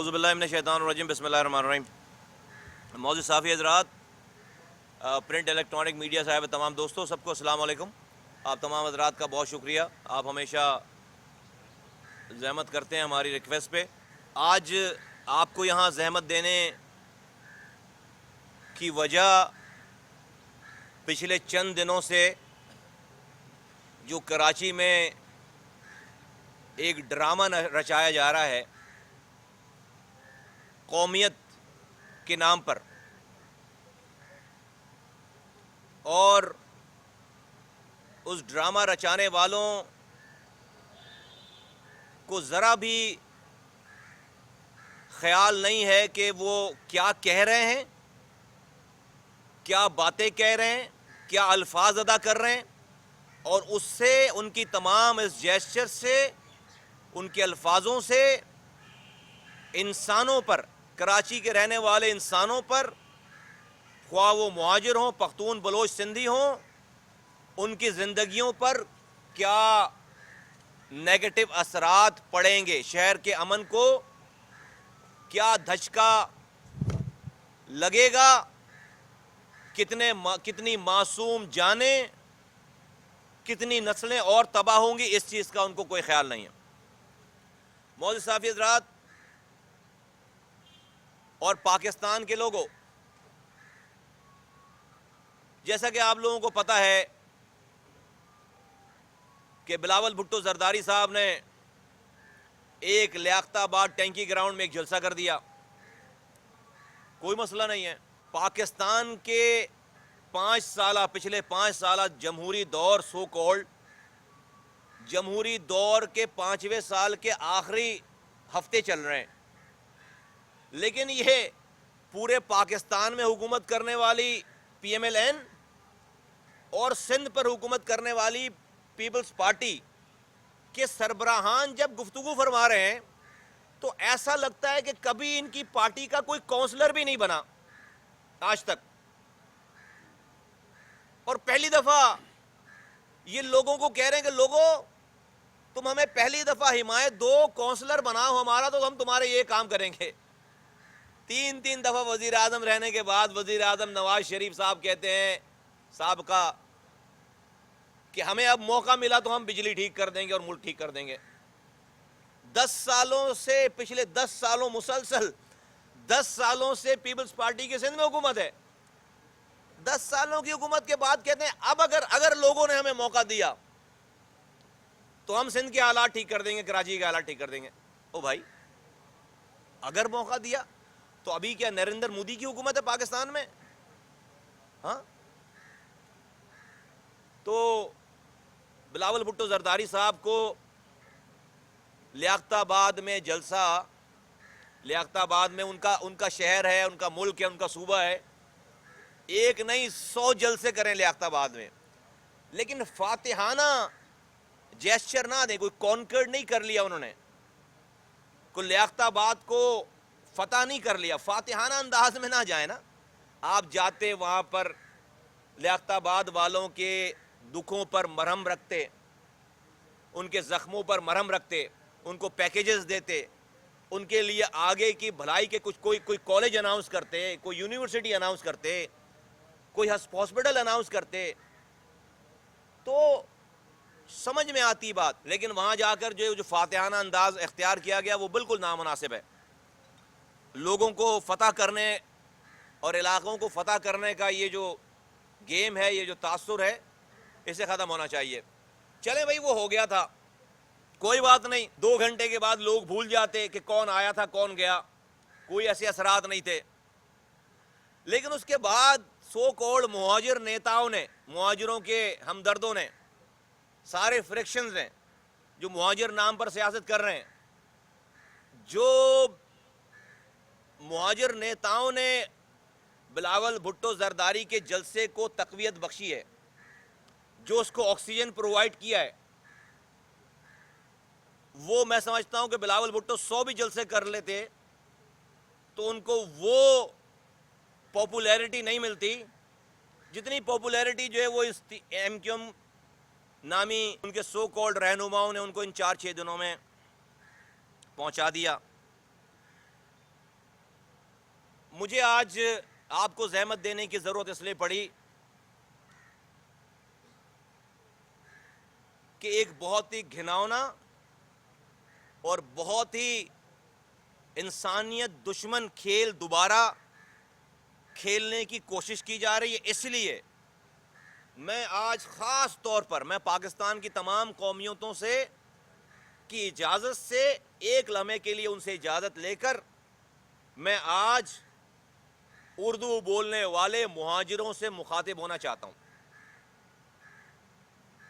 اعوذ باللہ من الشیطان الرجیم بسم اللہ الرحمن الرحیم. معزز صحافی حضرات, پرنٹ الیکٹرانک میڈیا صاحب, تمام دوستوں, سب کو السلام علیکم. آپ تمام حضرات کا بہت شکریہ, آپ ہمیشہ زحمت کرتے ہیں ہماری ریکویسٹ پہ. آج آپ کو یہاں زحمت دینے کی وجہ پچھلے چند دنوں سے جو کراچی میں ایک ڈرامہ رچایا جا رہا ہے قومیت کے نام پر, اور اس ڈرامہ رچانے والوں کو ذرا بھی خیال نہیں ہے کہ وہ کیا کہہ رہے ہیں, کیا باتیں کہہ رہے ہیں, کیا الفاظ ادا کر رہے ہیں, اور اس سے ان کی تمام اس جیسچر سے, ان کے الفاظوں سے انسانوں پر, کراچی کے رہنے والے انسانوں پر, خواہ وہ مہاجر ہوں, پختون, بلوچ, سندھی ہوں, ان کی زندگیوں پر کیا نیگیٹو اثرات پڑیں گے, شہر کے امن کو کیا دھچکا لگے گا, کتنی معصوم جانیں, کتنی نسلیں اور تباہ ہوں گی, اس چیز کا ان کو کوئی خیال نہیں ہے. معزز صحافی حضرات اور پاکستان کے لوگوں, جیسا کہ آپ لوگوں کو پتہ ہے کہ بلاول بھٹو زرداری صاحب نے ایک لیاقت آباد ٹینکی گراؤنڈ میں ایک جلسہ کر دیا. کوئی مسئلہ نہیں ہے. پاکستان کے پچھلے 5 سالہ جمہوری دور, سو کالڈ جمہوری دور کے 5ویں سال کے آخری ہفتے چل رہے ہیں, لیکن یہ پورے پاکستان میں حکومت کرنے والی پی ایم ایل این اور سندھ پر حکومت کرنے والی پیپلز پارٹی کے سربراہان جب گفتگو فرما رہے ہیں تو ایسا لگتا ہے کہ کبھی ان کی پارٹی کا کوئی کونسلر بھی نہیں بنا آج تک, اور پہلی دفعہ یہ لوگوں کو کہہ رہے ہیں کہ لوگوں تم ہمیں پہلی دفعہ حمایت دو, کونسلر بناؤ ہمارا, تو ہم تمہارے یہ کام کریں گے. 3 دفعہ وزیر اعظم رہنے کے بعد وزیر اعظم نواز شریف صاحب کہتے ہیں سابقہ کہ ہمیں اب موقع ملا تو ہم بجلی ٹھیک کر دیں گے اور ملک ٹھیک کر دیں گے. 10 سالوں سے, پچھلے 10 سالوں مسلسل 10 سالوں سے پیپلز پارٹی کے سندھ میں حکومت ہے. 10 سالوں کی حکومت کے بعد کہتے ہیں اب اگر لوگوں نے ہمیں موقع دیا تو ہم سندھ کے حالات ٹھیک کر دیں گے, کراچی کے حالات ٹھیک کر دیں گے. او بھائی, اگر موقع دیا تو ابھی کیا نریندر مودی کی حکومت ہے پاکستان میں؟ ہاں, تو بلاول بھٹو زرداری صاحب کو لیاقت آباد میں جلسہ, لیاقت آباد میں ان کا شہر ہے, ان کا ملک ہے, ان کا صوبہ ہے, ایک نہیں 100 جلسے کریں لیاقت آباد میں, لیکن فاتحانہ جیسچر نہ دیں. کوئی کانکرڈ نہیں کر لیا انہوں نے, کوئی لیاقت آباد کو فتح نہیں کر لیا, فاتحانہ انداز میں نہ جائیں نا. آپ جاتے وہاں پر لیاقت آباد والوں کے دکھوں پر مرہم رکھتے, ان کے زخموں پر مرہم رکھتے, ان کو پیکیجز دیتے, ان کے لیے آگے کی بھلائی کے کچھ کوئی کالج اناؤنس کرتے, کوئی یونیورسٹی اناؤنس کرتے, کوئی ہاسپٹل اناؤنس کرتے, تو سمجھ میں آتی بات. لیکن وہاں جا کر جو فاتحانہ انداز اختیار کیا گیا وہ بالکل نامناسب ہے. لوگوں کو فتح کرنے اور علاقوں کو فتح کرنے کا یہ جو گیم ہے, یہ جو تاثر ہے, اسے ختم ہونا چاہیے. چلیں بھائی, وہ ہو گیا تھا, کوئی بات نہیں. 2 گھنٹے کے بعد لوگ بھول جاتے کہ کون آیا تھا کون گیا, کوئی ایسے اثرات نہیں تھے. لیکن اس کے بعد سو کالڈ مہاجر نیتاؤں نے, مہاجروں کے ہمدردوں نے, سارے فریکشنز ہیں جو مہاجر نام پر سیاست کر رہے ہیں, جو مہاجر نیتاؤں نے بلاول بھٹو زرداری کے جلسے کو تقویت بخشی ہے, جو اس کو آکسیجن پرووائڈ کیا ہے, وہ میں سمجھتا ہوں کہ بلاول بھٹو 100 بھی جلسے کر لیتے تو ان کو وہ پاپولیرٹی نہیں ملتی جتنی پاپولیرٹی جو ہے وہ اس ایم کیو ایم نامی ان کے سو کالڈ رہنماؤں نے ان کو ان 4-6 دنوں میں پہنچا دیا. مجھے آج آپ کو زحمت دینے کی ضرورت اس لیے پڑی کہ ایک بہت ہی گھناؤنا اور بہت ہی انسانیت دشمن کھیل دوبارہ کھیلنے کی کوشش کی جا رہی ہے. اس لیے میں آج خاص طور پر میں پاکستان کی تمام قومیتوں سے کی اجازت سے ایک لمحے کے لیے ان سے اجازت لے کر میں آج اردو بولنے والے مہاجروں سے مخاطب ہونا چاہتا ہوں.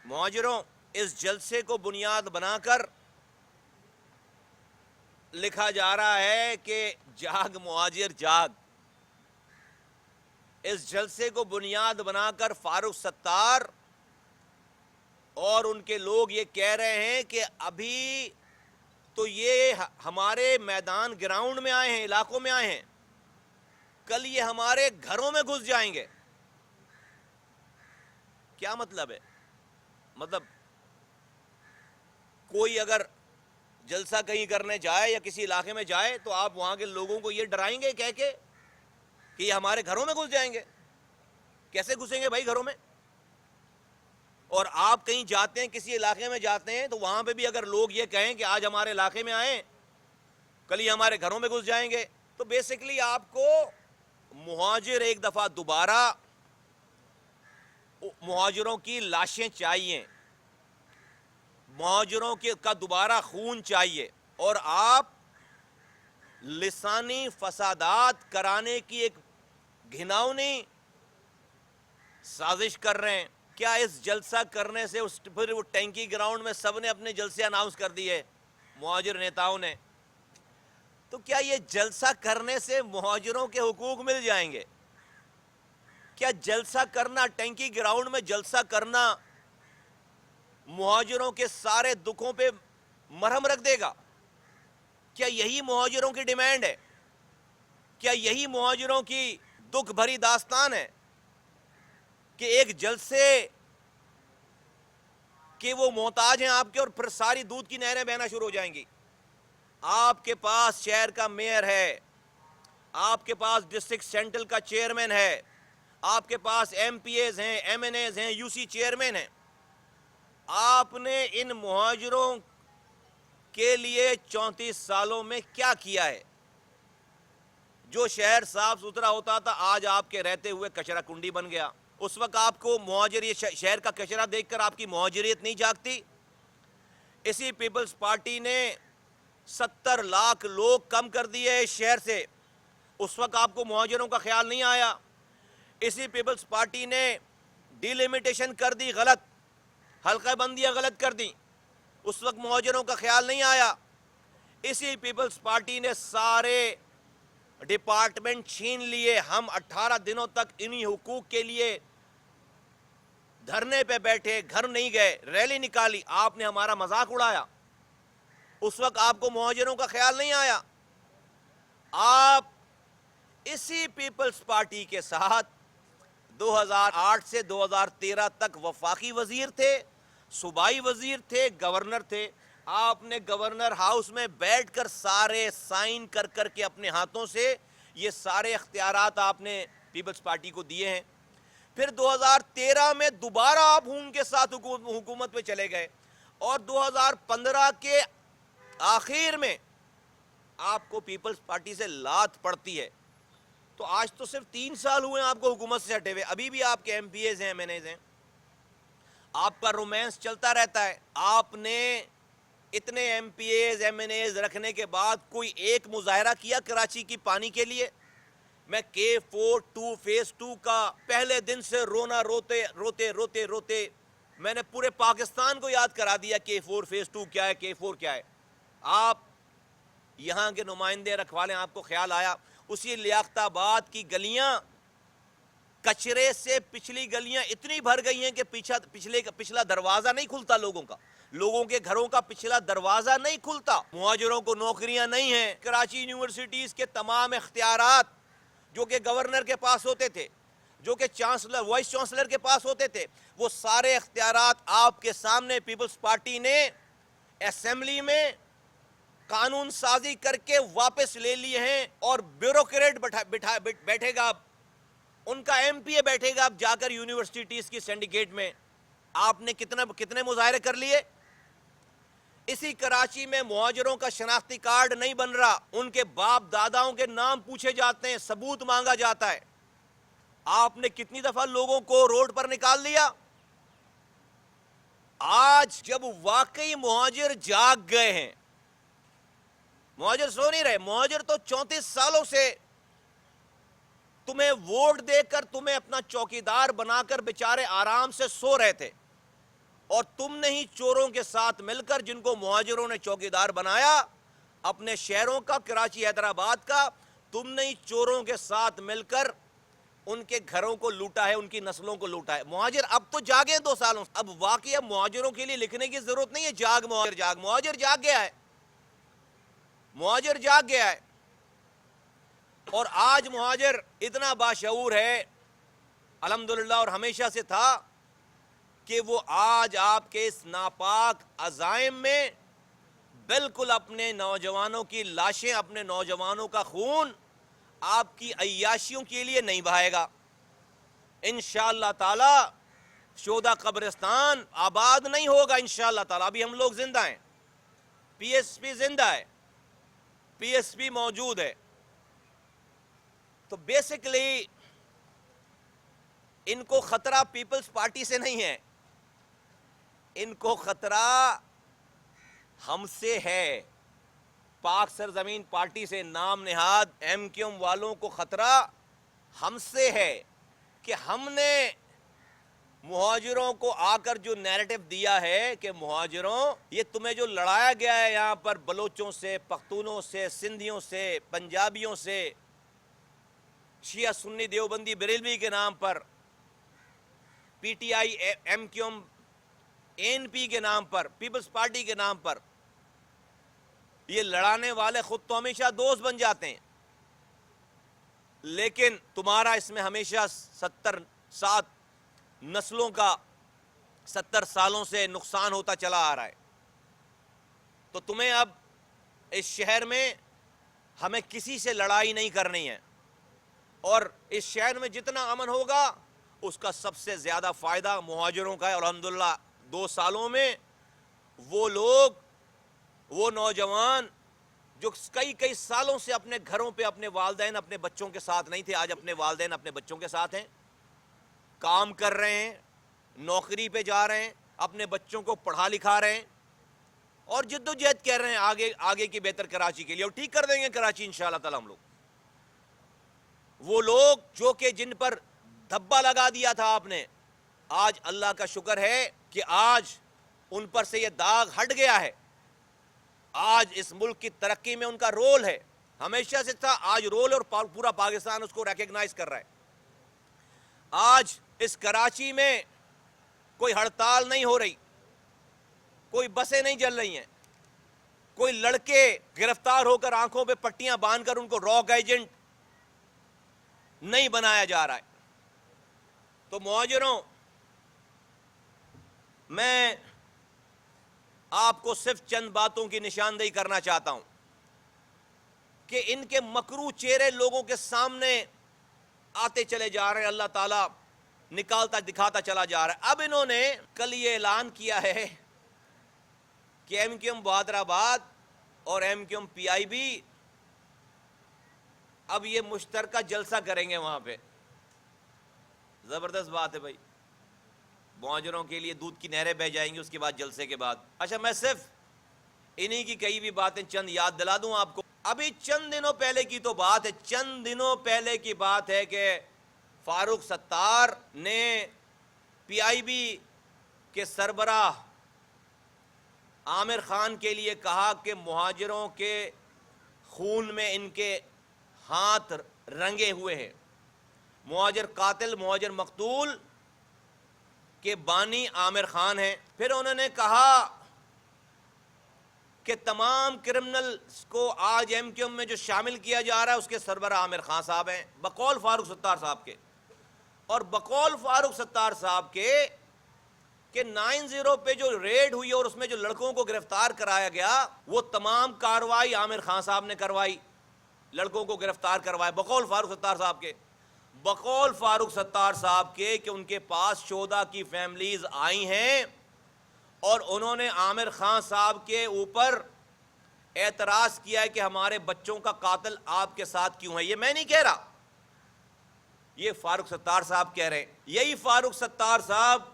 مہاجروں، اس جلسے کو بنیاد بنا کر لکھا جا رہا ہے کہ جاگ مہاجر جاگ. اس جلسے کو بنیاد بنا کر فاروق ستار اور ان کے لوگ یہ کہہ رہے ہیں کہ ابھی تو یہ ہمارے میدان گراؤنڈ میں آئے ہیں، علاقوں میں آئے ہیں، کل یہ ہمارے گھروں میں گھس جائیں گے. کیا مطلب ہے؟ مطلب کوئی اگر جلسہ کہیں کرنے جائے یا کسی علاقے میں جائے تو آپ وہاں کے لوگوں کو یہ ڈرائیں گے کہہ کے کہ یہ ہمارے گھروں میں گھس جائیں گے. کیسے گھسیں گے بھائی گھروں میں؟ اور آپ کہیں جاتے ہیں، کسی علاقے میں جاتے ہیں تو وہاں پہ بھی اگر لوگ یہ کہیں کہ آج ہمارے علاقے میں آئیں، کل یہ ہمارے گھروں میں گھس جائیں گے، تو بیسیکلی آپ کو مہاجر ایک دفعہ دوبارہ مہاجروں کی لاشیں چاہیے، مہاجروں کا دوبارہ خون چاہیے، اور آپ لسانی فسادات کرانے کی ایک گھناؤنی سازش کر رہے ہیں. کیا اس جلسہ کرنے سے پھر وہ ٹینکی گراؤنڈ میں سب نے اپنے جلسے اناؤنس کر دیے مہاجر نیتاؤں نے؟ تو کیا یہ جلسہ کرنے سے مہاجروں کے حقوق مل جائیں گے؟ کیا جلسہ کرنا، ٹینکی گراؤنڈ میں جلسہ کرنا مہاجروں کے سارے دکھوں پہ مرہم رکھ دے گا؟ کیا یہی مہاجروں کی ڈیمانڈ ہے؟ کیا یہی مہاجروں کی دکھ بھری داستان ہے کہ ایک جلسے کہ وہ محتاج ہیں آپ کے اور پھر ساری دودھ کی نہریں بہنا شروع ہو جائیں گی؟ آپ کے پاس شہر کا میئر ہے، آپ کے پاس ڈسٹرکٹ سینٹرل کا چیئرمین ہے، آپ کے پاس ایم پی ایز ہیں، ایم این ایز ہیں، یو سی چیئرمین ہیں. آپ نے ان مہاجروں کے لیے 34 سالوں میں کیا کیا ہے؟ جو شہر صاف ستھرا ہوتا تھا آج آپ کے رہتے ہوئے کچرا کنڈی بن گیا. اس وقت آپ کو مہاجر یہ شہر کا کچرا دیکھ کر آپ کی مہاجریت نہیں جاگتی؟ اسی پیپلز پارٹی نے 70 لاکھ لوگ کم کر دیے اس شہر سے، اس وقت آپ کو مہاجروں کا خیال نہیں آیا؟ اسی پیپلز پارٹی نے ڈی لیمیٹیشن کر دی غلط، حلقہ بندیاں غلط کر دی، اس وقت مہاجروں کا خیال نہیں آیا؟ اسی پیپلز پارٹی نے سارے ڈپارٹمنٹ چھین لیے. ہم 18 دنوں تک انہی حقوق کے لیے دھرنے پہ بیٹھے، گھر نہیں گئے، ریلی نکالی، آپ نے ہمارا مذاق اڑایا. اس وقت آپ کو مہاجروں کا خیال نہیں آیا. آپ اسی پیپلز پارٹی کے ساتھ 2008 سے 2013 تک وفاقی وزیر تھے، صوبائی وزیر تھے، گورنر تھے. آپ نے گورنر ہاؤس میں بیٹھ کر سارے سائن کر کر کے اپنے ہاتھوں سے یہ سارے اختیارات آپ نے پیپلز پارٹی کو دیے ہیں. پھر 2013 میں دوبارہ آپ ہون کے ساتھ حکومت پہ چلے گئے، اور 2015 کے آخر میں آپ کو پیپلز پارٹی سے لات پڑتی ہے. تو آج تو صرف 3 سال ہوئے ہیں آپ کو حکومت سے ہٹے ہوئے، ابھی بھی آپ کے ایم پی ایز ہیں، ایم این ایز ہیں، آپ کا رومانس چلتا رہتا ہے. آپ نے اتنے MPAs MNAs رکھنے کے بعد کوئی ایک مظاہرہ کیا کراچی کی پانی کے لیے؟ میں K4-2 فیز 2 کا پہلے دن سے رونا روتے روتے روتے روتے میں نے پورے پاکستان کو یاد کرا دیا K4 فیز 2 کیا ہے، K4 کیا ہے. آپ یہاں کے نمائندے رکھوالے، آپ کو خیال آیا اسی لیاقت آباد کی گلیاں کچرے سے پچھلی گلیاں اتنی بھر گئی ہیں کہ پچھلا دروازہ نہیں کھلتا لوگوں کے گھروں کا پچھلا دروازہ نہیں کھلتا. مہاجروں کو نوکریاں نہیں ہیں. کراچی یونیورسٹیز کے تمام اختیارات جو کہ گورنر کے پاس ہوتے تھے، جو کہ وائس چانسلر کے پاس ہوتے تھے، وہ سارے اختیارات آپ کے سامنے پیپلز پارٹی نے اسمبلی میں قانون سازی کر کے واپس لے لیے ہیں، اور بیوروکریٹ بیٹھے گا، ان کا ایم پی اے بیٹھے گا اب جا کر یونیورسٹیز کی سینڈیکیٹ میں. آپ نے کتنے مظاہرے کر لیے؟ اسی کراچی میں مہاجروں کا شناختی کارڈ نہیں بن رہا، ان کے باپ داداؤں کے نام پوچھے جاتے ہیں، ثبوت مانگا جاتا ہے. آپ نے کتنی دفعہ لوگوں کو روڈ پر نکال دیا؟ آج جب واقعی مہاجر جاگ گئے ہیں، مہاجر سو نہیں رہے، مہاجر تو 34 سالوں سے تمہیں ووٹ دے کر تمہیں اپنا چوکیدار بنا کر بیچارے آرام سے سو رہے تھے، اور تم نے ہی چوروں کے ساتھ مل کر، جن کو مہاجروں نے چوکیدار بنایا اپنے شہروں کا، کراچی حیدرآباد کا، تم نے ہی چوروں کے ساتھ مل کر ان کے گھروں کو لوٹا ہے، ان کی نسلوں کو لوٹا ہے. مہاجر اب تو جاگے 2 سالوں سے. اب واقعی اب مہاجروں کے لیے لکھنے کی ضرورت نہیں ہے، جاگ مہاجر جاگ. مہاجر جاگ گیا ہے، مہاجر جاگ گیا ہے. اور آج مہاجر اتنا باشعور ہے الحمدللہ، اور ہمیشہ سے تھا، کہ وہ آج آپ کے اس ناپاک عزائم میں بالکل اپنے نوجوانوں کی لاشیں، اپنے نوجوانوں کا خون آپ کی عیاشیوں کے لیے نہیں بہائے گا. انشاءاللہ تعالی شہداء قبرستان آباد نہیں ہوگا انشاءاللہ تعالی. ابھی ہم لوگ زندہ ہیں، پی ایس پی زندہ ہے، پی ایس پی موجود ہے. تو بیسیکلی ان کو خطرہ پیپلز پارٹی سے نہیں ہے، ان کو خطرہ ہم سے ہے. پاک سرزمین پارٹی سے نام نہاد ایم کیو ایم والوں کو خطرہ ہم سے ہے، کہ ہم نے مہاجروں کو آ کر جو نیریٹو دیا ہے کہ مہاجروں، یہ تمہیں جو لڑایا گیا ہے یہاں پر بلوچوں سے، پختونوں سے، سندھیوں سے، پنجابیوں سے، شیعہ سنی دیوبندی بریلوی کے نام پر، P T I M Q M N P کے نام پر، پیپلز پارٹی کے نام پر، یہ لڑانے والے خود تو ہمیشہ دوست بن جاتے ہیں، لیکن تمہارا اس میں ہمیشہ 70 نسلوں کا 70 سالوں سے نقصان ہوتا چلا آ رہا ہے. تو تمہیں اب اس شہر میں ہمیں کسی سے لڑائی نہیں کرنی ہے، اور اس شہر میں جتنا امن ہوگا اس کا سب سے زیادہ فائدہ مہاجروں کا ہے. الحمدللہ 2 سالوں میں وہ لوگ، وہ نوجوان جو کئی سالوں سے اپنے گھروں پہ اپنے والدین اپنے بچوں کے ساتھ نہیں تھے، آج اپنے والدین اپنے بچوں کے ساتھ ہیں، کام کر رہے ہیں، نوکری پہ جا رہے ہیں، اپنے بچوں کو پڑھا لکھا رہے ہیں، اور جد و جہد کر رہے ہیں آگے کی بہتر کراچی کے لیے. اور ٹھیک کر دیں گے کراچی انشاءاللہ تعالی ہم لوگ. وہ لوگ جو کہ جن پر دھبا لگا دیا تھا آپ نے، آج اللہ کا شکر ہے کہ آج ان پر سے یہ داغ ہٹ گیا ہے. آج اس ملک کی ترقی میں ان کا رول ہے، ہمیشہ سے تھا، آج رول، اور پورا پاکستان اس کو ریکگنائز کر رہا ہے. آج اس کراچی میں کوئی ہڑتال نہیں ہو رہی، کوئی بسیں نہیں جل رہی ہیں، کوئی لڑکے گرفتار ہو کر آنکھوں پہ پٹیاں باندھ کر ان کو راک ایجنٹ نہیں بنایا جا رہا ہے. تو مہاجروں، میں آپ کو صرف چند باتوں کی نشاندہی کرنا چاہتا ہوں کہ ان کے مکروہ چہرے لوگوں کے سامنے آتے چلے جا رہے ہیں، اللہ تعالیٰ نکالتا دکھاتا چلا جا رہا ہے. اب انہوں نے کل یہ اعلان کیا ہے کہ M Q M Bahadurabad اور M Q M PIB اب یہ مشترکہ جلسہ کریں گے وہاں پہ. زبردست بات ہے بھائی، مہاجروں کے لیے دودھ کی نہریں بہہ جائیں گی اس کے بعد جلسے کے بعد. اچھا، میں صرف انہی کی کئی بھی باتیں چند یاد دلا دوں آپ کو. ابھی چند دنوں پہلے کی تو بات ہے، چند دنوں پہلے کی بات ہے کہ فاروق ستار نے پی آئی بی کے سربراہ عامر خان کے لیے کہا کہ مہاجروں کے خون میں ان کے ہاتھ رنگے ہوئے ہیں، مہاجر قاتل، مہاجر مقتول کے بانی عامر خان ہیں. پھر انہوں نے کہا کہ تمام کرمنلز کو آج ایم کیو ایم میں جو شامل کیا جا رہا ہے اس کے سربراہ عامر خان صاحب ہیں، بقول فاروق ستار صاحب کے. اور بقول فاروق ستار صاحب کے کہ 9/0 پہ جو ریڈ ہوئی اور اس میں جو لڑکوں کو گرفتار کرایا گیا وہ تمام کاروائی عامر خان صاحب نے کروائی، لڑکوں کو گرفتار کروایا بقول فاروق ستار صاحب کے، بقول فاروق ستار صاحب کے، کہ ان کے پاس شہداء کی فیملیز آئی ہیں اور انہوں نے عامر خان صاحب کے اوپر اعتراض کیا ہے کہ ہمارے بچوں کا قاتل آپ کے ساتھ کیوں ہے۔ یہ میں نہیں کہہ رہا، یہ فاروق ستار صاحب کہہ رہے ہیں۔ یہی فاروق ستار صاحب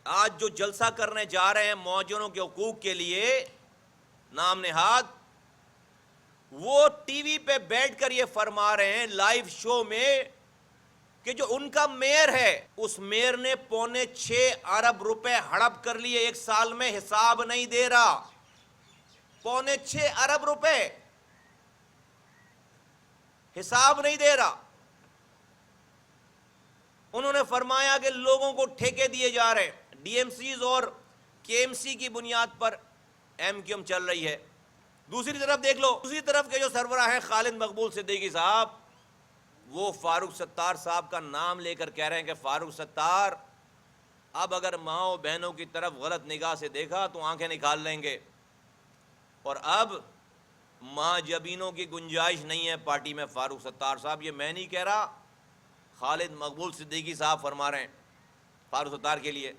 آج جو جلسہ کرنے جا رہے ہیں مہاجروں کے حقوق کے لیے نام نہاد، وہ ٹی وی پہ بیٹھ کر یہ فرما رہے ہیں لائیو شو میں کہ جو ان کا میئر ہے اس میئر نے 6.25 ارب روپے ہڑپ کر لیے ایک سال میں، حساب نہیں دے رہا۔ 6.25 ارب روپے حساب نہیں دے رہا۔ انہوں نے فرمایا کہ لوگوں کو ٹھیکے دیے جا رہے ہیں، ڈی ایم سیز اور کے ایم سی کی بنیاد پر ایم کیو ایم چل رہی ہے۔ دوسری طرف دیکھ لو، دوسری طرف کے جو سربراہ ہیں خالد مقبول صدیقی صاحب، وہ فاروق ستار صاحب کا نام لے کر کہہ رہے ہیں کہ فاروق ستار اب اگر ماؤں بہنوں کی طرف غلط نگاہ سے دیکھا تو آنکھیں نکال لیں گے، اور اب ماں جبینوں کی گنجائش نہیں ہے پارٹی میں۔ فاروق ستار صاحب، یہ میں نہیں کہہ رہا، خالد مقبول صدیقی صاحب فرما رہے ہیں فاروق ستار کے لیے۔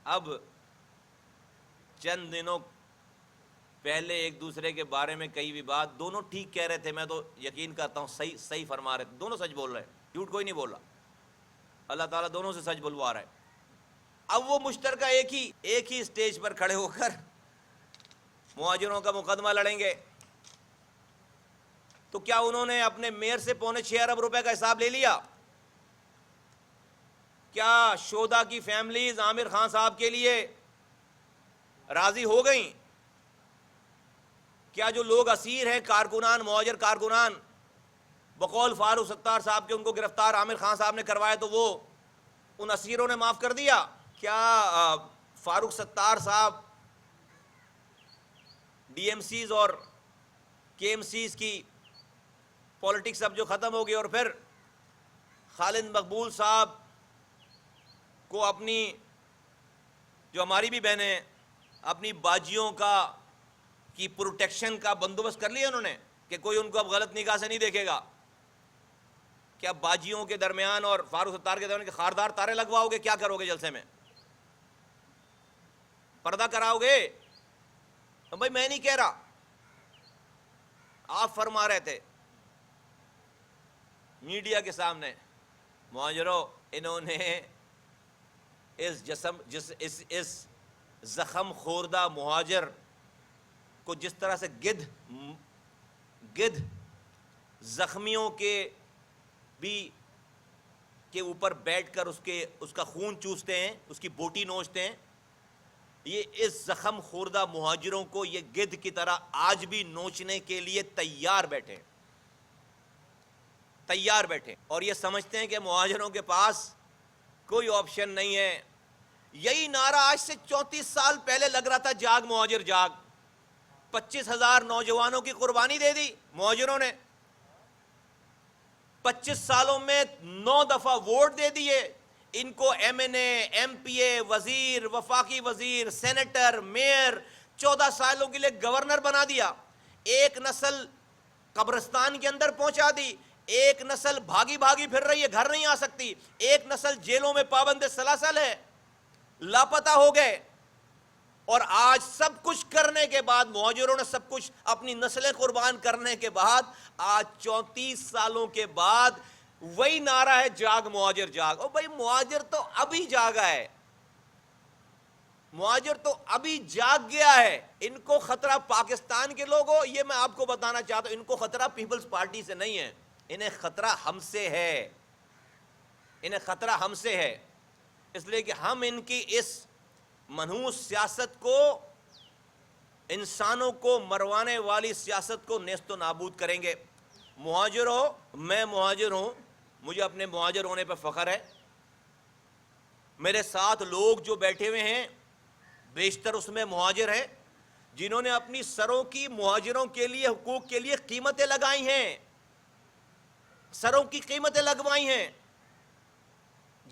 اب چند دنوں پہلے ایک دوسرے کے بارے میں کئی بھی بات، دونوں ٹھیک کہہ رہے تھے، میں تو یقین کرتا ہوں صحیح فرما رہے تھے، دونوں سچ بول رہے ہیں، جھوٹ کوئی نہیں بول رہا، اللہ تعالیٰ دونوں سے سچ بلوا رہا ہے۔ اب وہ مشترکہ ایک ہی اسٹیج پر کھڑے ہو کر مہاجروں کا مقدمہ لڑیں گے، تو کیا انہوں نے اپنے میئر سے 6.25 ارب روپے کا حساب لے لیا؟ کیا شہداء کی فیملیز عامر خان صاحب کے لیے راضی ہو گئیں؟ کیا جو لوگ اسیر ہیں، کارکنان، مہاجر کارکنان، بقول فاروق ستار صاحب کے ان کو گرفتار عامر خان صاحب نے کروایا تو وہ ان اسیروں نے معاف کر دیا؟ کیا فاروق ستار صاحب ڈی ایم سیز اور کے ایم سیز کی پولیٹکس اب جو ختم ہو گئی اور پھر خالد مقبول صاحب کو اپنی، جو ہماری بھی بہنیں ہیں، اپنی باجیوں کی پروٹیکشن کا بندوبست کر لیا انہوں نے کہ کوئی ان کو اب غلط نگاہ سے نہیں دیکھے گا؟ کیا باجیوں کے درمیان اور فاروق ستار کے درمیان کے خاردار تارے لگواؤ گے؟ کیا کرو گے جلسے میں؟ پردہ کراؤ گے؟ بھائی میں نہیں کہہ رہا، آپ فرما رہے تھے میڈیا کے سامنے، مہاجروں انہوں نے اس زخم خوردہ مہاجر کو جس طرح سے گدھ زخمیوں کے اوپر بیٹھ کر اس کا خون چوستے ہیں، اس کی بوٹی نوچتے ہیں، یہ اس زخم خوردہ مہاجروں کو یہ گدھ کی طرح آج بھی نوچنے کے لیے تیار بیٹھے اور یہ سمجھتے ہیں کہ مہاجروں کے پاس کوئی آپشن نہیں ہے۔ یہی نعرہ آج سے 34 سال پہلے لگ رہا تھا، جاگ مہاجر جاگ۔ 25,000 نوجوانوں کی قربانی دے دی مہاجروں نے، 25 سالوں میں 9 دفعہ ووٹ دے دیے ان کو، ایم این اے، ایم پی اے، وزیر، وفاقی وزیر، سینیٹر، میئر، 14 سالوں کے لیے گورنر بنا دیا۔ ایک نسل قبرستان کے اندر پہنچا دی، ایک نسل بھاگی پھر رہی ہے، گھر نہیں آ سکتی، ایک نسل جیلوں میں پابند سلاسل ہے، لاپتہ ہو گئے۔ اور آج سب کچھ کرنے کے بعد، مہاجروں نے سب کچھ اپنی نسلیں قربان کرنے کے بعد، آج 34 سالوں کے بعد وہی نعرہ ہے، جاگ مہاجر جاگ۔ او بھائی مہاجر تو ابھی جاگا ہے، مہاجر تو ابھی جاگ گیا ہے۔ ان کو خطرہ پاکستان کے لوگوں، یہ میں آپ کو بتانا چاہتا ہوں، ان کو خطرہ پیپلز پارٹی سے نہیں ہے، انہیں خطرہ ہم سے ہے، انہیں خطرہ ہم سے ہے، اس لیے کہ ہم ان کی اس منحوس سیاست کو، انسانوں کو مروانے والی سیاست کو نیست و نابود کریں گے۔ مہاجر ہو، میں مہاجر ہوں، مجھے اپنے مہاجر ہونے پر فخر ہے۔ میرے ساتھ لوگ جو بیٹھے ہوئے ہیں بیشتر اس میں مہاجر ہیں، جنہوں نے اپنی سروں کی مہاجروں کے لیے، حقوق کے لیے قیمتیں لگائی ہیں، سروں کی قیمتیں لگوائی ہیں۔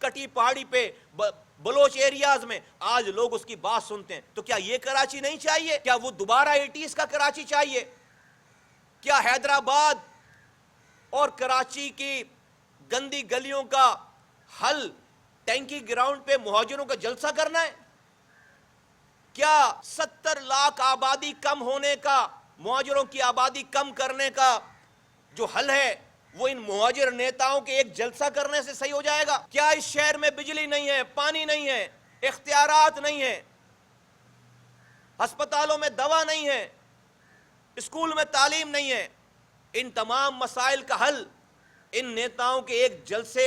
کٹی پہاڑی پہ بلوچ ایریاز میں آج لوگ اس کی بات سنتے ہیں. تو کیا یہ کراچی نہیں چاہیے؟ کیا وہ دوبارہ 80s کا کراچی چاہیے؟ کیا حیدرآباد اور کراچی کی گندی گلیوں کا حل ٹینکی گراؤنڈ پہ مہاجروں کا جلسہ کرنا ہے؟ کیا 70 لاکھ آبادی کم ہونے کا، مہاجروں کی آبادی کم کرنے کا جو حل ہے وہ ان مہاجر نیتاؤں کے ایک جلسہ کرنے سے صحیح ہو جائے گا؟ کیا اس شہر میں بجلی نہیں ہے، پانی نہیں ہے، اختیارات نہیں ہے، ہسپتالوں میں دوا نہیں ہے، اسکول میں تعلیم نہیں ہے؟ ان تمام مسائل کا حل ان نیتاؤں کے ایک جلسے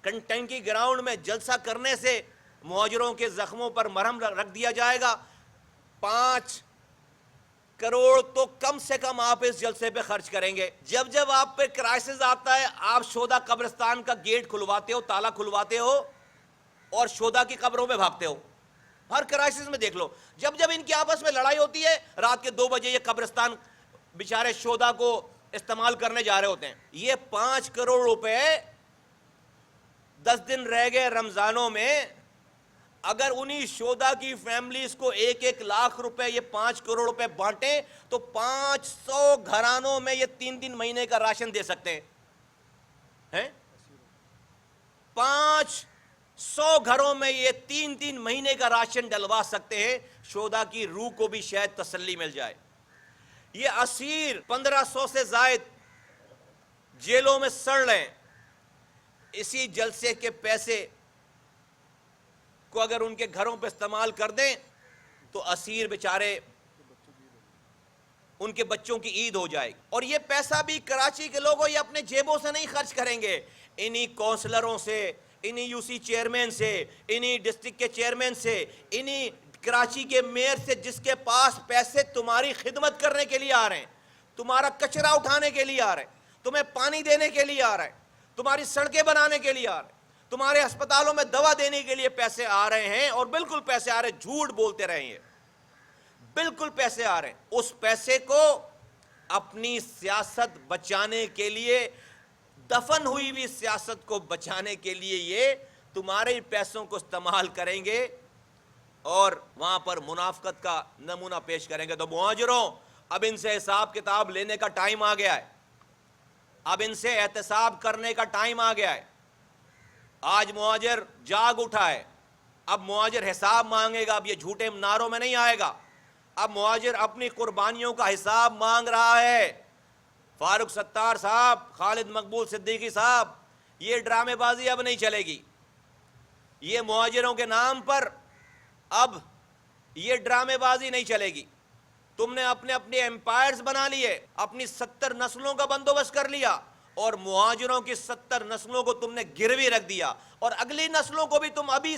ٹینکی گراؤنڈ میں جلسہ کرنے سے مہاجروں کے زخموں پر مرہم رکھ دیا جائے گا. 5 کروڑ تو کم سے کم آپ اس جلسے پہ خرچ کریں گے. جب آپ پہ کرائسس آتا ہے، آپ شہداء قبرستان کا گیٹ کھلواتے ہو، تالا کھلواتے ہو اور شہداء کی قبروں میں بھاگتے ہو. ہر کرائسس میں دیکھ لو، جب ان کی آپس میں لڑائی ہوتی ہے، رات کے 2 بجے یہ قبرستان بیچارے شہداء کو استعمال کرنے جا رہے ہوتے ہیں. یہ 5 کروڑ روپے 10 دن رہ گئے رمضانوں میں، اگر انہی شہداء کی فیملیز کو 1 لاکھ روپے یہ 5 کروڑ روپے بانٹیں تو 500 گھرانوں میں یہ 3 مہینے کا راشن دے سکتے ہیں. 500 گھروں میں یہ 3 مہینے کا راشن ڈلوا سکتے ہیں. شہداء کی روح کو بھی شاید تسلی مل جائے. یہ اسیر 1500 سے زائد جیلوں میں سڑ رہے ہیں. اسی جلسے کے پیسے کو اگر ان کے گھروں پہ استعمال کر دیں تو اسیر بیچارے ان کے بچوں کی عید ہو جائے گی. اور یہ پیسہ بھی کراچی کے لوگوں یہ اپنے جیبوں سے نہیں خرچ کریں گے، انہی کونسلروں سے، انہی یو سی چیئرمین سے، انہی ڈسٹرکٹ کے چیئرمین سے، انہی کراچی کے میئر سے، جس کے پاس پیسے تمہاری خدمت کرنے کے لیے آ رہے ہیں، تمہارا کچرا اٹھانے کے لیے آ رہے ہیں، تمہیں پانی دینے کے لیے آ رہے ہیں، تمہاری سڑکیں بنانے کے لیے آ رہے ہیں، تمہارے ہسپتالوں میں دوا دینے کے لیے پیسے آ رہے ہیں. اور بالکل پیسے آ رہے ہیں، جھوٹ بولتے رہے ہیں، بالکل پیسے آ رہے ہیں. اس پیسے کو اپنی سیاست بچانے کے لیے، دفن ہوئی ہوئی سیاست کو بچانے کے لیے یہ تمہارے پیسوں کو استعمال کریں گے اور وہاں پر منافقت کا نمونہ پیش کریں گے. تو مہاجروں، اب ان سے حساب کتاب لینے کا ٹائم آ گیا ہے، اب ان سے احتساب کرنے کا ٹائم آ گیا ہے. آج مہاجر جاگ اٹھا ہے، اب مہاجر حساب مانگے گا. اب یہ جھوٹے نعروں میں نہیں آئے گا، اب مہاجر اپنی قربانیوں کا حساب مانگ رہا ہے. فاروق ستار صاحب، خالد مقبول صدیقی صاحب، یہ ڈرامے بازی اب نہیں چلے گی. یہ مہاجروں کے نام پر اب یہ ڈرامے بازی نہیں چلے گی. تم نے اپنے ایمپائرز بنا لیے، اپنی 70 نسلوں کا بندوبست کر لیا اور مہاجروں کی 70 نسلوں کو تم نے گروی رکھ دیا، اور اگلی نسلوں کو بھی تم ابھی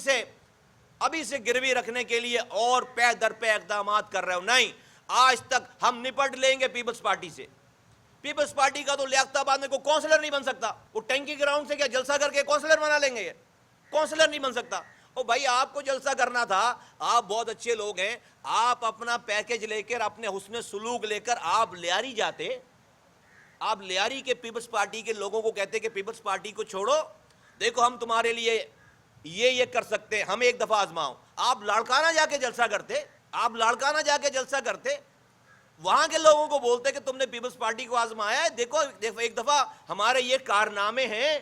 سے گروی رکھنے کے لیے اور پے در پے اقدامات کر رہے ہو. نہیں، آج تک ہم نپٹ لیں گے پیپلز پارٹی سے. پیپلز پارٹی کا تو لیاقت آباد میں کوئی کونسلر نہیں بن سکتا. وہ ٹینکی گراؤنڈ سے کیا جلسہ کر کے کونسلر بنا لیں گے؟ یہ کونسلر نہیں بن سکتا. او بھائی، آپ کو جلسہ کرنا تھا، آپ بہت اچھے لوگ ہیں، آپ اپنا پیکج لے کر، اپنے حسن سلوک لے کر آپ لیاری جاتے. آپ لیاری کے پیپلز پارٹی کے لوگوں کو کہتے کہ پیپلز پارٹی کو چھوڑو، دیکھو ہم تمہارے لیے یہ کر سکتے ہیں، ہم ایک دفعہ آزماؤ. آپ لاڑکانہ جا کے جلسہ کرتے، آپ لاڑکانہ جا کے جلسہ کرتے، وہاں کے لوگوں کو بولتے کہ تم نے پیپلز پارٹی کو آزمایا ہے، دیکھو ایک دفعہ ہمارے یہ کارنامے ہیں،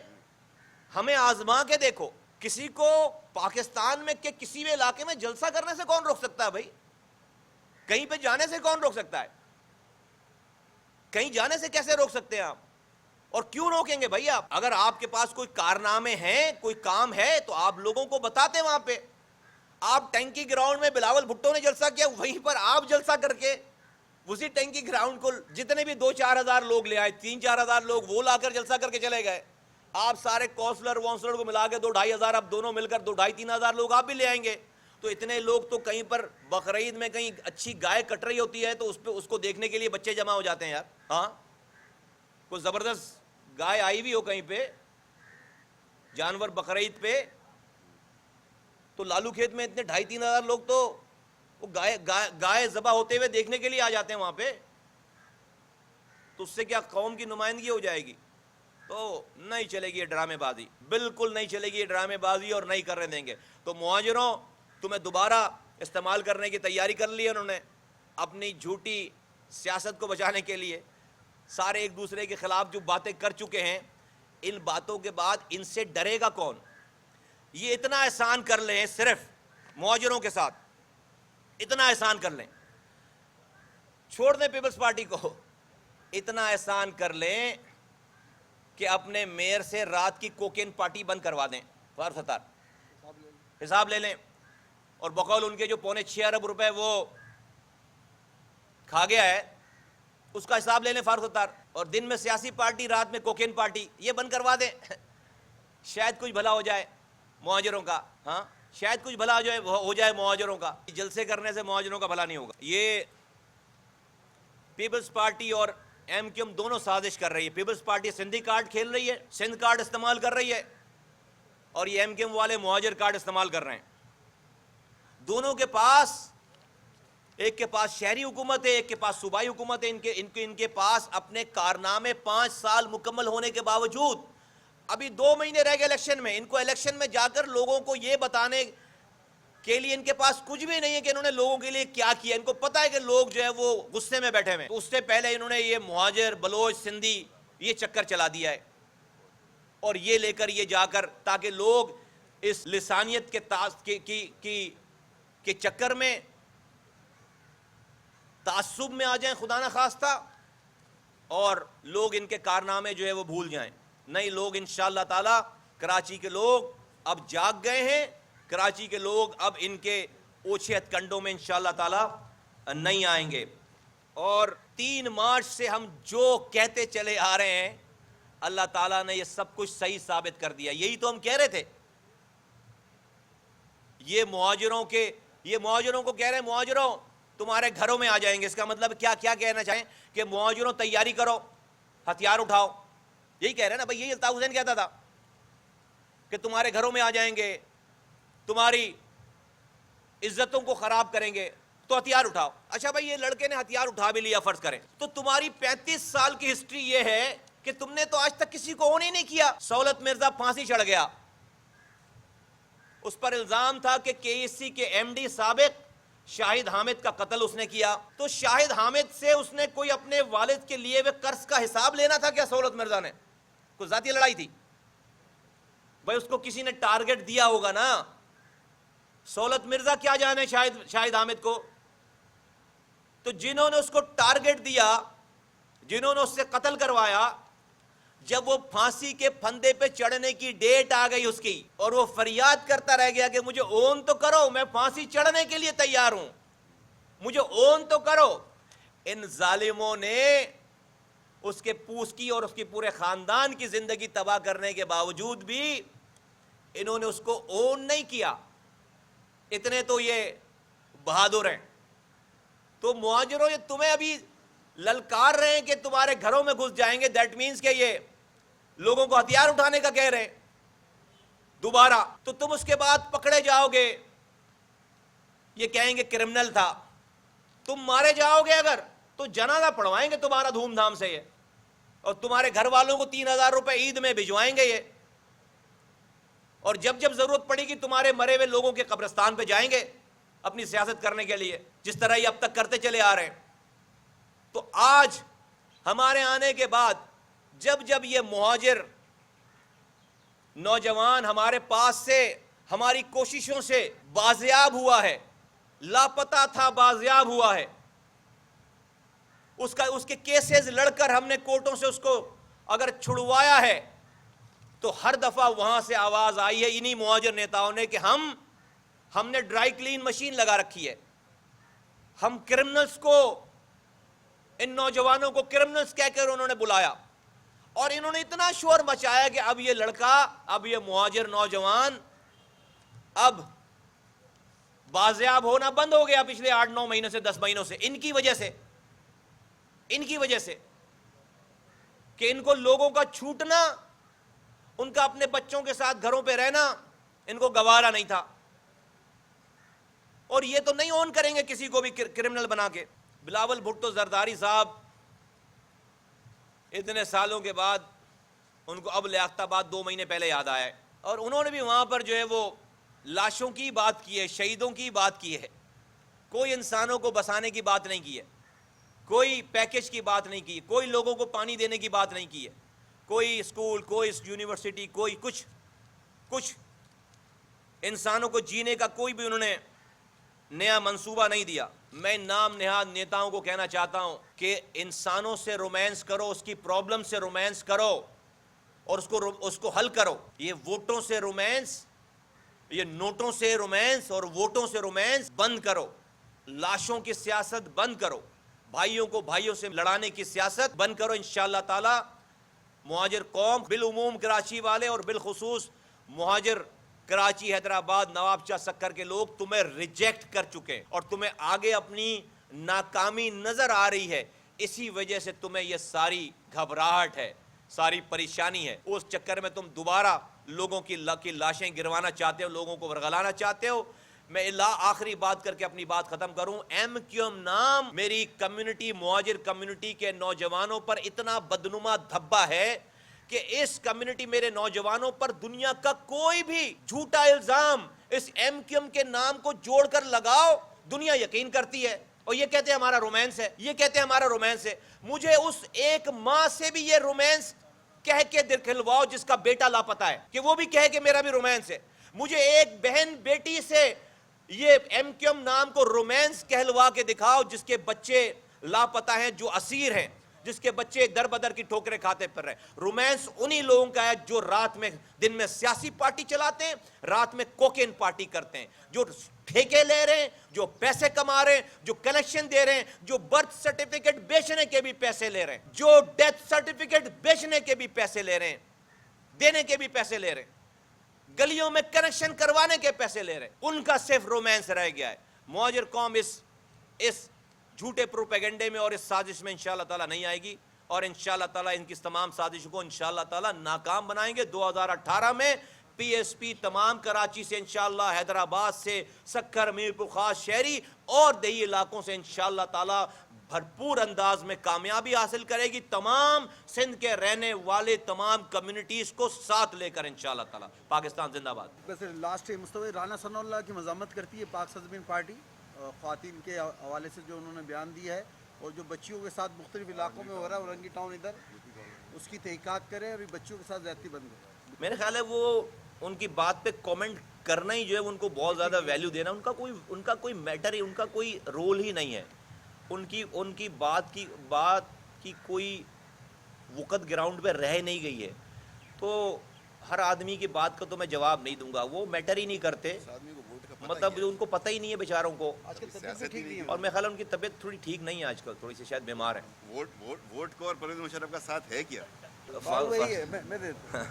ہمیں آزما کے دیکھو. کسی کو پاکستان میں کہ کسی بھی علاقے میں جلسہ کرنے سے کون روک سکتا ہے بھائی؟ کہیں پہ جانے سے کون روک سکتا ہے؟ کہیں جانے سے کیسے روک سکتے ہیں آپ؟ اور کیوں روکیں گے بھائی آپ؟ اگر آپ کے پاس کوئی کارنامے ہیں، کوئی کام ہے تو آپ لوگوں کو بتاتے. وہاں پہ آپ ٹینکی گراؤنڈ میں بلاول بھٹو نے جلسہ کیا، وہیں پر آپ جلسہ کر کے اسی ٹینکی گراؤنڈ کو جتنے بھی 2-4 ہزار لوگ لے آئے، 3-4 ہزار لوگ وہ لا کر جلسہ کر کے چلے گئے. آپ سارے کونسلر وونسلر کو ملا کے 2-2.5 ہزار، اب دونوں مل کر 2-2.5-3 ہزار لوگ آپ بھی لے آئیں گے. تو اتنے لوگ تو کہیں پر بقرعید میں کہیں اچھی گائے کٹ رہی ہوتی ہے تو اس کو دیکھنے کے لیے بچے جمع ہو جاتے ہیں یار. ہاں، کوئی زبردست گائے آئی بھی ہو کہیں پہ، جانور بقرعید پہ، تو لالو کھیت میں اتنے 2.5-3 ہزار لوگ تو وہ گائے ذبح ہوتے ہوئے دیکھنے کے لیے آ جاتے ہیں وہاں پہ. تو اس سے کیا قوم کی نمائندگی ہو جائے گی؟ تو نہیں چلے گی یہ ڈرامے بازی، بالکل نہیں چلے گی یہ ڈرامے بازی، اور نہیں کرنے دیں گے۔ تو مہاجروں، تمہیں دوبارہ استعمال کرنے کی تیاری کر لی انہوں نے اپنی جھوٹی سیاست کو بچانے کے لیے۔ سارے ایک دوسرے کے خلاف جو باتیں کر چکے ہیں، ان باتوں کے بعد ان سے ڈرے گا کون؟ یہ اتنا احسان کر لیں صرف مہاجروں کے ساتھ، اتنا احسان کر لیں، چھوڑ دیں پیپلز پارٹی کو، اتنا احسان کر لیں کہ اپنے میئر سے رات کی کوکین پارٹی بند کروا دیں، فار ستار حساب لے لیں، اور بقول ان کے جو 6.25 ارب روپے وہ کھا گیا ہے اس کا حساب لے لیں فاروق ستار، اور دن میں سیاسی پارٹی، رات میں کوکین پارٹی، یہ بند کروا دیں۔ شاید کچھ بھلا ہو جائے مہاجروں کا، ہاں شاید کچھ بھلا ہو جائے مہاجروں کا۔ جلسے کرنے سے مہاجروں کا بھلا نہیں ہوگا۔ یہ پیپلز پارٹی اور ایم کیو ایم دونوں سازش کر رہی ہے۔ پیپلز پارٹی سندھی کارڈ کھیل رہی ہے، سندھ کارڈ استعمال کر رہی ہے، اور یہ ایم کیو ایم والے مہاجر کارڈ استعمال کر رہے ہیں۔ دونوں کے پاس، ایک کے پاس شہری حکومت ہے، ایک کے پاس صوبائی حکومت ہے۔ ان کے پاس اپنے کارنامے 5 سال مکمل ہونے کے باوجود ابھی 2 مہینے رہ گئے الیکشن میں، ان کو الیکشن میں جا کر لوگوں کو یہ بتانے کے لیے ان کے پاس کچھ بھی نہیں ہے کہ انہوں نے لوگوں کے لیے کیا کیا۔ ان کو پتا ہے کہ لوگ جو ہے وہ غصے میں بیٹھے ہوئے، اس سے پہلے انہوں نے یہ مہاجر، بلوچ، سندھی یہ چکر چلا دیا ہے، اور یہ لے کر یہ جا کر تاکہ لوگ اس لسانیت کے چکر میں تعصب میں آ جائیں خدا نہ خواستہ، اور لوگ ان کے کارنامے جو ہے وہ بھول جائیں۔ نہیں، لوگ انشاءاللہ تعالی، کراچی کے لوگ اب جاگ گئے ہیں، کراچی کے لوگ اب ان کے اوچھے ہتھ کنڈوں میں انشاءاللہ تعالی نہیں آئیں گے۔ اور 3 مارچ سے ہم جو کہتے چلے آ رہے ہیں، اللہ تعالیٰ نے یہ سب کچھ صحیح ثابت کر دیا۔ یہی تو ہم کہہ رہے تھے، یہ مہاجروں کو کہہ رہے ہیں مہاجروں تمہارے گھروں میں آ جائیں گے۔ اس کا مطلب کیا کہنا چاہیں کہ مہاجروں تیاری کرو، ہتھیار اٹھاؤ، یہی کہہ رہے ہیں نا بھائی۔ یہی الطاف حسین کہتا تھا کہ تمہارے گھروں میں آ جائیں گے، تمہاری عزتوں کو خراب کریں گے، تو ہتھیار اٹھاؤ۔ اچھا بھائی، یہ لڑکے نے ہتھیار اٹھا بھی لیا فرض کریں، تو تمہاری 35 سال کی ہسٹری یہ ہے کہ تم نے تو آج تک کسی کو اون ہی نہیں کیا۔ سہولت مرزا پھانسی چڑھ گیا، اس پر الزام تھا کہ کے ایس سی کے ایم ڈی سابق شاہد حامد کا قتل اس نے کیا۔ تو شاہد حامد سے اس نے کوئی اپنے والد کے لیے ہوئے قرض کا حساب لینا تھا کیا؟ سہولت مرزا نے کوئی ذاتی لڑائی تھی بھائی؟ اس کو کسی نے ٹارگٹ دیا ہوگا نا۔ سہولت مرزا کیا جانے شاہد حامد کو؟ تو جنہوں نے اس کو ٹارگٹ دیا، جنہوں نے اس سے قتل کروایا، جب وہ پھانسی کے پھندے پہ چڑھنے کی ڈیٹ آ گئی اس کی، اور وہ فریاد کرتا رہ گیا کہ مجھے اون تو کرو، میں پھانسی چڑھنے کے لیے تیار ہوں، مجھے اون تو کرو، ان ظالموں نے اس کے پوس کی اور اس کی پورے خاندان کی زندگی تباہ کرنے کے باوجود بھی انہوں نے اس کو اون نہیں کیا۔ اتنے تو یہ بہادر ہیں۔ تو مہاجروں، یہ تمہیں ابھی للکار رہے ہیں کہ تمہارے گھروں میں گھس جائیں گے، دیٹ مینز کہ یہ لوگوں کو ہتھیار اٹھانے کا کہہ رہے ہیں دوبارہ، تو تم اس کے بعد پکڑے جاؤ گے، یہ کہیں گے کرمنل تھا، تم مارے جاؤ گے اگر، تو جنازہ پڑھوائیں گے تمہارا دھوم دھام سے یہ، اور تمہارے گھر والوں کو 3000 روپے عید میں بھجوائیں گے یہ، اور جب جب ضرورت پڑے گی تمہارے مرے ہوئے لوگوں کے قبرستان پہ جائیں گے اپنی سیاست کرنے کے لیے، جس طرح یہ اب تک کرتے چلے آ رہے ہیں۔ تو آج ہمارے آنے کے بعد جب جب یہ مہاجر نوجوان ہمارے پاس سے، ہماری کوششوں سے بازیاب ہوا ہے، لاپتہ تھا بازیاب ہوا ہے، اس کے کیسز لڑ کر ہم نے کورٹوں سے اس کو اگر چھڑوایا ہے، تو ہر دفعہ وہاں سے آواز آئی ہے انہی مہاجر نیتاؤں نے کہ ہم نے ڈرائی کلین مشین لگا رکھی ہے، ہم کرمنلز کو، ان نوجوانوں کو کرمنلز کہہ کر انہوں نے بلایا، اور انہوں نے اتنا شور مچایا کہ اب یہ لڑکا، اب یہ مہاجر نوجوان اب بازیاب ہونا بند ہو گیا پچھلے 8-9 مہینوں سے، 10 مہینوں سے، ان کی وجہ سے کہ ان کو لوگوں کا چھوٹنا، ان کا اپنے بچوں کے ساتھ گھروں پہ رہنا ان کو گوارا نہیں تھا، اور یہ تو نہیں اون کریں گے کسی کو بھی کرمنل بنا کے۔ بلاول بھٹو زرداری صاحب اتنے سالوں کے بعد ان کو اب لیاقت آباد 2 مہینے پہلے یاد آیا ہے، اور انہوں نے بھی وہاں پر جو ہے وہ لاشوں کی بات کی ہے، شہیدوں کی بات کی ہے، کوئی انسانوں کو بسانے کی بات نہیں کی ہے، کوئی پیکج کی بات نہیں کی، کوئی لوگوں کو پانی دینے کی بات نہیں کی ہے، کوئی اسکول، کوئی یونیورسٹی، کوئی کچھ انسانوں کو جینے کا کوئی بھی انہوں نے نیا منصوبہ نہیں دیا۔ میں نام نہاد نیتاؤں کو کہنا چاہتا ہوں کہ انسانوں سے رومانس کرو، اس کی پرابلم سے رومانس کرو اور اس کو حل کرو۔ یہ ووٹوں سے رومانس، یہ نوٹوں سے رومانس اور ووٹوں سے رومانس بند کرو، لاشوں کی سیاست بند کرو، بھائیوں کو بھائیوں سے لڑانے کی سیاست بند کرو۔ انشاءاللہ تعالی مہاجر قوم، بالعموم کراچی والے اور بالخصوص مہاجر کراچی، حیدرآباد، نواب شاہ سکر کے لوگ تمہیں ریجیکٹ کر چکے ہیں اور تمہیں آگے اپنی ناکامی نظر آ رہی ہے، اسی وجہ سے تمہیں یہ ساری گھبراہٹ ہے، ساری پریشانی ہے۔ اس چکر میں تم دوبارہ لوگوں کی لاشیں گروانا چاہتے ہو، لوگوں کو ورغلانا چاہتے ہو۔ میں آخری بات کر کے اپنی بات ختم کروں، ایم کیو ایم نام میری کمیونٹی، مہاجر کمیونٹی کے نوجوانوں پر اتنا بدنما دھبا ہے کہ اس کمیونٹی، میرے نوجوانوں پر دنیا کا کوئی بھی جھوٹا الزام اس ایم کیو ایم کے نام کو جوڑ کر لگاؤ، دنیا یقین کرتی ہے اور یہ کہتے ہیں ہمارا رومانس ہے، یہ کہتے ہیں ہمارا رومانس ہے۔ مجھے اس ایک ماں سے بھی یہ رومانس کہہ کے دکھلواؤ جس کا بیٹا لاپتہ ہے، کہ وہ بھی کہے کہ میرا بھی رومانس ہے۔ مجھے ایک بہن بیٹی سے یہ ایم کیو ایم نام کو رومانس کہلوا کے دکھاؤ جس کے بچے لاپتہ ہیں، جو اسیر ہیں، جس کے بچے در بدر کی ٹھوکریں کھاتے پھر رہے ہیں۔ رومانس انہی لوگوں کا ہے جو دن میں سیاسی پارٹی چلاتے ہیں، رات میں کوکین پارٹی کرتے ہیں، جو ٹھیکے لے رہے ہیں، جو پیسے کما رہے ہیں، جو کنیکشن دے رہے ہیں، جو برتھ سرٹیفکیٹ بیچنے کے بھی پیسے لے رہے ہیں، جو ڈیتھ سرٹیفکیٹ بیچنے کے بھی پیسے لے رہے ہیں، دینے کے بھی پیسے لے رہے ہیں، گلیوں میں کنیکشن کروانے کے پیسے لے رہے ہیں، ان کا صرف رومانس رہ گیا ہے۔ مہاجر قوم اس جھوٹے پروپیگنڈے میں اور اس سازش میں انشاءاللہ تعالیٰ نہیں آئے گی، اور انشاءاللہ تعالیٰ ان کی تمام سازشوں کو انشاءاللہ تعالیٰ ناکام بنائیں گے۔ 2018 میں پی ایس پی تمام کراچی سے انشاءاللہ، حیدرآباد سے، سکر، میرپور خاص، شہری اور دیہی علاقوں سے انشاءاللہ تعالیٰ بھرپور انداز میں کامیابی حاصل کرے گی، تمام سندھ کے رہنے والے تمام کمیونٹیز کو ساتھ لے کر انشاءاللہ تعالیٰ۔ پاکستان زندہ باد۔ ویسے لاسٹ مصطفی رانا ثناء اللہ کی مذمت کرتی ہے پاک سرزمین پارٹی، خواتین کے حوالے سے جو انہوں نے بیان دیا ہے اور جو بچیوں کے ساتھ مختلف علاقوں میں ہو رہا ہے، اورنگی ٹاؤن ادھر، اس کی تحقیقات کرے، ابھی بچیوں کے ساتھ زیادتی بند ہے۔ میرے خیال ہے وہ ان کی بات پہ کومنٹ کرنا ہی جو ہے ان کو بہت زیادہ ویلیو دینا، ان کا کوئی میٹر ہی، ان کا کوئی رول ہی نہیں ہے، ان کی بات کی کوئی وقت گراؤنڈ پہ رہ نہیں گئی ہے۔ تو ہر آدمی کی بات کا تو میں جواب نہیں دوں گا، وہ میٹر ہی نہیں کرتے، مطلب ان کو پتہ ہی نہیں ہے بیچاروں کو، اور میں خیال ان کی طبیعت تھوڑی ٹھیک نہیں ہے آج کل، تھوڑی سی شاید بیمار ہیں۔ ووٹ کو اور پرویز مشرف کا ساتھ ہے کیا؟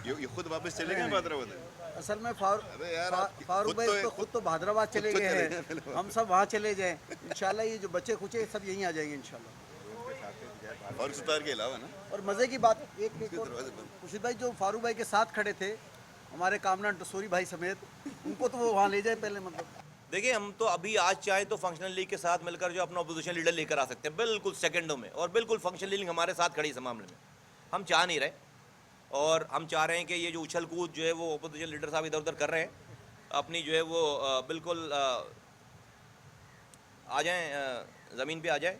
یہ خود واپس چلے گئے حیدرآباد؟ اصل میں فاروق بھائی خود تو حیدرآباد چلے گئے ہیں، ہم سب وہاں چلے جائیں انشاءاللہ، یہ جو بچے کچے سب یہیں آ جائیں گے انشاءاللہ، فاروق ستار کے علاوہ نا۔ اور مزے کی بات ایک خورشید بھائی جو فاروق بھائی کے ساتھ کھڑے تھے ہمارے کامران ٹسوری بھائی سمیت، ان کو تو وہ وہاں لے جائے پہلے۔ مطلب دیکھیں ہم تو ابھی آج چاہیں تو فنکشنل لیگ کے ساتھ مل کر جو اپنا اپوزیشن لیڈر لے کر آ سکتے ہیں بالکل سیکنڈوں میں، اور بالکل فنکشنل لیگ ہمارے ساتھ کھڑی اس معاملے میں، ہم چاہ نہیں رہے، اور ہم چاہ رہے ہیں کہ یہ جو اچھل کود جو ہے وہ اپوزیشن لیڈر صاحب ادھر ادھر کر رہے ہیں، اپنی جو ہے وہ بالکل آ جائیں، زمین پہ آ جائیں،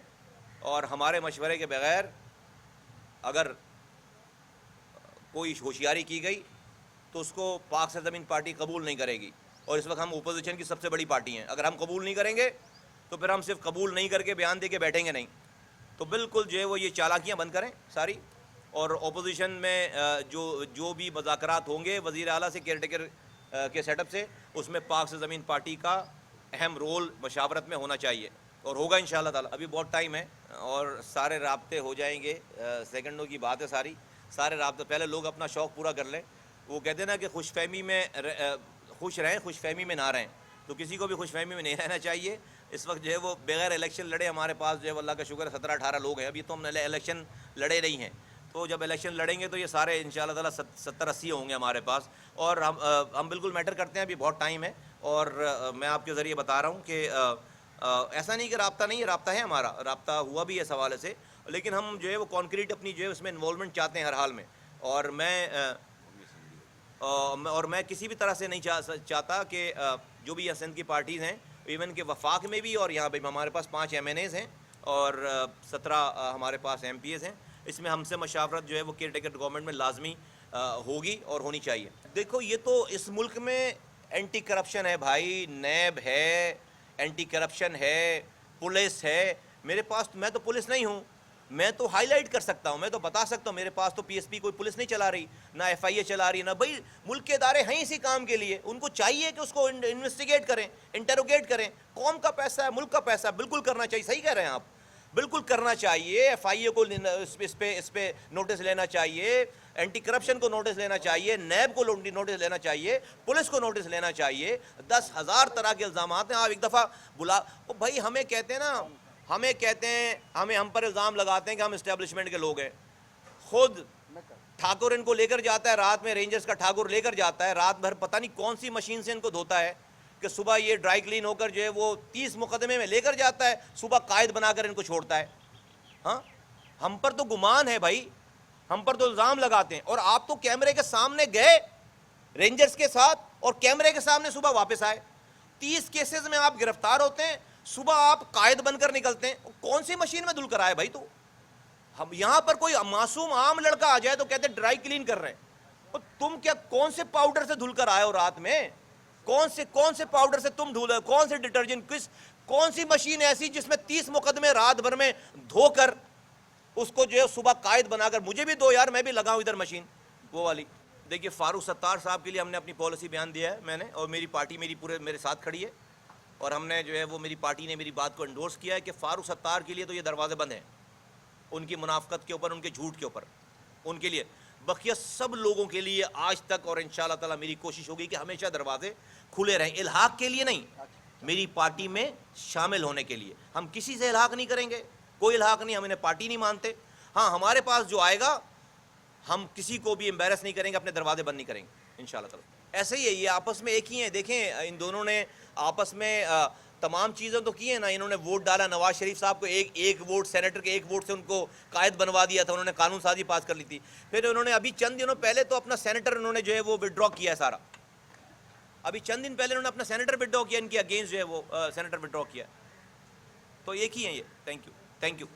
اور ہمارے مشورے کے بغیر اگر کوئی ہوشیاری کی گئی تو اس کو پاک سرزمین پارٹی قبول نہیں کرے گی، اور اس وقت ہم اپوزیشن کی سب سے بڑی پارٹی ہیں، اگر ہم قبول نہیں کریں گے تو پھر ہم صرف قبول نہیں کر کے بیان دے کے بیٹھیں گے نہیں، تو بالکل جو ہے وہ یہ چالاکیاں بند کریں ساری، اور اپوزیشن میں جو بھی مذاکرات ہوں گے وزیر اعلیٰ سے، کیئر ٹیکر کے سیٹ اپ سے، اس میں پاک سرزمین پارٹی کا اہم رول مشاورت میں ہونا چاہیے، اور ہوگا انشاءاللہ تعالیٰ۔ ابھی بہت ٹائم ہے اور سارے رابطے ہو جائیں گے، سیکنڈوں کی بات ہے سارے رابطے، پہلے لوگ اپنا شوق پورا کر لیں، وہ کہتے ہیں نا کہ خوش فہمی میں خوش رہیں، خوش فہمی میں نہ رہیں، تو کسی کو بھی خوش فہمی میں نہیں رہنا چاہیے۔ اس وقت جو ہے وہ بغیر الیکشن لڑے ہمارے پاس جو ہے اللہ کا شکر ہے 17-18 لوگ ہیں، ابھی تو ہم الیکشن لڑے نہیں ہیں، تو جب الیکشن لڑیں گے تو یہ سارے انشاءاللہ تعالیٰ 70-80 ہوں گے ہمارے پاس، اور ہم بالکل میٹر کرتے ہیں، ابھی بہت ٹائم ہے، اور میں آپ کے ذریعے بتا رہا ہوں کہ ایسا نہیں کہ رابطہ نہیں ہے، رابطہ ہے ہمارا، رابطہ ہوا بھی ہے اس حوالے سے، لیکن ہم جو ہے وہ کانکریٹ اپنی جو ہے اس میں انوالومنٹ چاہتے ہیں ہر حال میں، اور میں کسی بھی طرح سے نہیں چاہتا کہ جو بھی سندھ کی پارٹیز ہیں، ایون کہ وفاق میں بھی اور یہاں پہ ہمارے پاس 5 MNAs ہیں اور 17 ہمارے پاس MPs ہیں، اس میں ہم سے مشاورت جو ہے وہ کیئر ٹیکر گورنمنٹ میں لازمی ہوگی اور ہونی چاہیے. دیکھو یہ تو اس ملک میں اینٹی کرپشن ہے بھائی، نیب ہے، اینٹی کرپشن ہے، پولیس ہے. میرے پاس میں تو پولیس نہیں ہوں، میں تو ہائی لائٹ کر سکتا ہوں، میں تو بتا سکتا ہوں. میرے پاس تو PSP کوئی پولیس نہیں چلا رہی، نہ FIA چلا رہی، نہ بھائی ملک کے ادارے ہیں اسی کام کے لیے. ان کو چاہیے کہ اس کو انویسٹیگیٹ کریں، انٹروگیٹ کریں. قوم کا پیسہ ہے، ملک کا پیسہ ہے، بالکل کرنا چاہیے. صحیح کہہ رہے ہیں آپ، بالکل کرنا چاہیے. FIA کو اس پہ نوٹس لینا چاہیے، اینٹی کرپشن کو نوٹس لینا چاہیے، نیب کو نوٹس لینا چاہیے، پولیس کو نوٹس لینا چاہیے. 10,000 طرح کے الزامات ہیں. آپ ایک دفعہ بھائی ہمیں کہتے ہیں نا، ہم پر الزام لگاتے ہیں کہ ہم اسٹیبلشمنٹ کے لوگ ہیں. خود ٹھاکر ان کو لے کر جاتا ہے رات میں، رینجرز کا ٹھاکر لے کر جاتا ہے رات بھر، پتہ نہیں کون سی مشین سے ان کو دھوتا ہے کہ صبح یہ ڈرائی کلین ہو کر جو ہے وہ 30 مقدمے میں لے کر جاتا ہے، صبح قائد بنا کر ان کو چھوڑتا ہے. ہاں ہم پر تو گمان ہے بھائی، ہم پر تو الزام لگاتے ہیں. اور آپ تو کیمرے کے سامنے گئے رینجرز کے ساتھ اور کیمرے کے سامنے صبح واپس آئے. 30 کیسز میں آپ گرفتار ہوتے ہیں، صبح آپ قائد بن کر نکلتے ہیں. کون سی مشین میں دھل کر آئے بھائی؟ تو ہم یہاں پر کوئی معصوم عام لڑکا آ جائے تو کہتے ہیں ڈرائی کلین کر رہے ہیں. تم کیا کون سے پاؤڈر سے دھل کر آئے ہو رات میں؟ کون سے پاؤڈر سے تم دھولے؟ کون سے ڈٹرجنٹ، کون سی مشین ایسی جس میں 30 مقدمے رات بھر میں دھو کر اس کو جو ہے صبح قائد بنا کر؟ مجھے بھی دو یار، میں بھی لگاؤں ادھر مشین وہ والی. دیکھیے فاروق ستار صاحب کے لیے ہم نے اپنی پالیسی بیان دیا ہے میں نے، اور میری پارٹی میرے ساتھ کھڑی ہے، اور ہم نے جو ہے وہ میری پارٹی نے میری بات کو انڈورس کیا ہے کہ فاروق ستار کے لیے تو یہ دروازے بند ہیں، ان کی منافقت کے اوپر، ان کے جھوٹ کے اوپر، ان کے لیے. بقیہ سب لوگوں کے لیے آج تک اور انشاءاللہ تعالی میری کوشش ہوگی کہ ہمیشہ دروازے کھلے رہیں. الحاق کے لیے نہیں، میری پارٹی میں شامل ہونے کے لیے. ہم کسی سے الحاق نہیں کریں گے، کوئی الحاق نہیں، ہم انہیں پارٹی نہیں مانتے. ہاں ہمارے پاس جو آئے گا ہم کسی کو بھی امبیرس نہیں کریں گے، اپنے دروازے بند نہیں کریں گے انشاءاللہ تعالی. ایسے ہی ہے، یہ آپس میں ایک ہی ہیں. دیکھیں ان دونوں نے آپس میں تمام چیزیں تو کی ہیں نا. انہوں نے ووٹ ڈالا نواز شریف صاحب کو، ایک ووٹ سینیٹر کے ایک ووٹ سے ان کو قائد بنوا دیا تھا. انہوں نے قانون سازی پاس کر لی تھی. پھر انہوں نے ابھی چند دنوں پہلے تو اپنا سینیٹر انہوں نے جو ہے وہ وڈرا کیا ہے سارا. ابھی چند دن پہلے انہوں نے اپنا سینیٹر وڈرا کیا، ان کے اگینسٹ جو ہے وہ سینیٹر وڈرا کیا. تو ایک ہی ہیں یہ. Thank you.